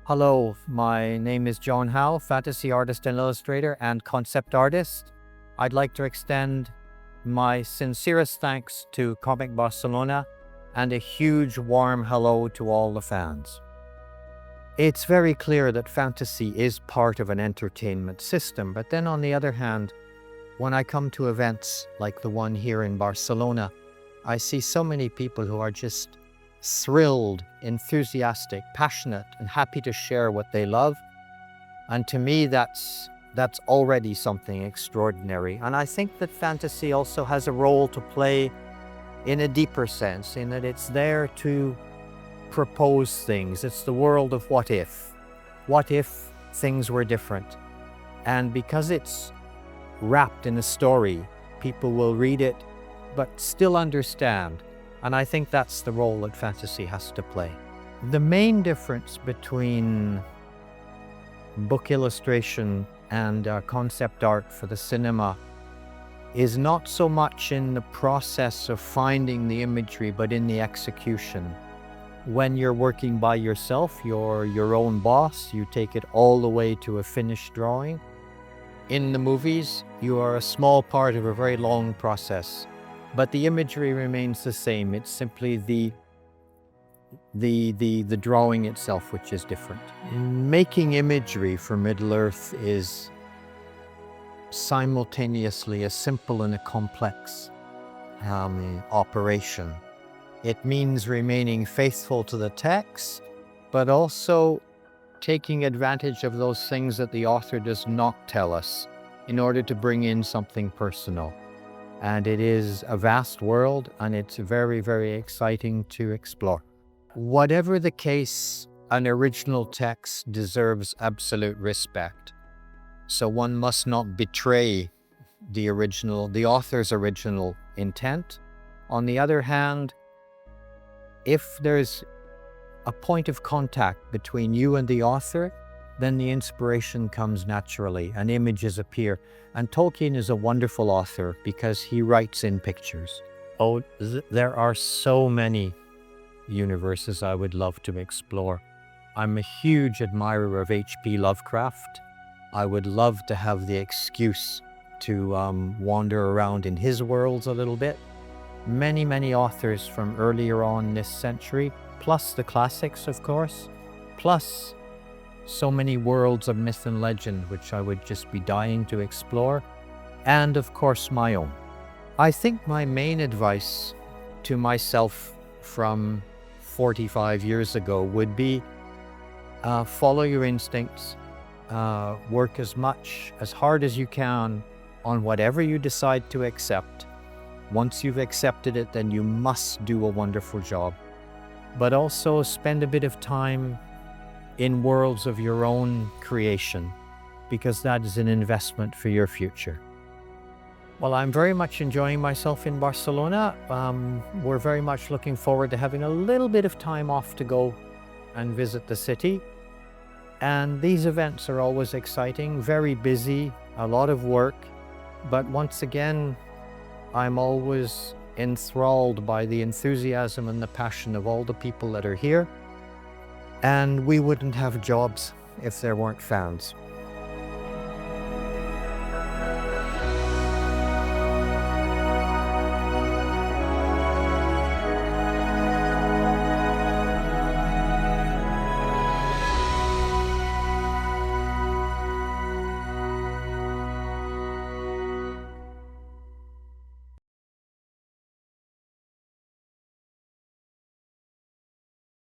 Hello, my name is John Howe, fantasy artist and illustrator and concept artist. I'd like to extend my sincerest thanks to Comic Barcelona and a huge warm hello to all the fans. It's very clear that fantasy is part of an entertainment system, but then on the other hand, when I come to events like the one here in Barcelona, I see so many people who are just thrilled, enthusiastic, passionate, and happy to share what they love. And to me, that's already something extraordinary. And I think that fantasy also has a role to play in a deeper sense, in that it's there to propose things. It's the world of what if. What if things were different? And because it's wrapped in a story, people will read it, but still understand. And I think that's the role that fantasy has to play. The main difference between book illustration and concept art for the cinema is not so much in the process of finding the imagery, but in the execution. When you're working by yourself, you're your own boss, you take it all the way to a finished drawing. In the movies, you are a small part of a very long process. But the imagery remains the same. It's simply the drawing itself which is different. Making imagery for Middle-earth is simultaneously a simple and a complex operation. It means remaining faithful to the text, but also taking advantage of those things that the author does not tell us in order to bring in something personal. And it is a vast world, and it's very, very exciting to explore. Whatever the case, an original text deserves absolute respect. So one must not betray the author's original intent. On the other hand, if there's a point of contact between you and the author, then the inspiration comes naturally and images appear. And Tolkien is a wonderful author because he writes in pictures. There are so many universes I would love to explore. I'm a huge admirer of H.P. Lovecraft. I would love to have the excuse to wander around in his worlds a little bit. Many, many authors from earlier on this century, plus the classics, of course, plus so many worlds of myth and legend which I would just be dying to explore, and of course my own. I think my main advice to myself from 45 years ago would be follow your instincts, work as hard as you can on whatever you decide to accept. Once you've accepted it, then you must do a wonderful job. But also spend a bit of time in worlds of your own creation, because that is an investment for your future. Well, I'm very much enjoying myself in Barcelona. We're very much looking forward to having a little bit of time off to go and visit the city. And these events are always exciting, very busy, a lot of work. But once again, I'm always enthralled by the enthusiasm and the passion of all the people that are here. And we wouldn't have jobs if there weren't fans.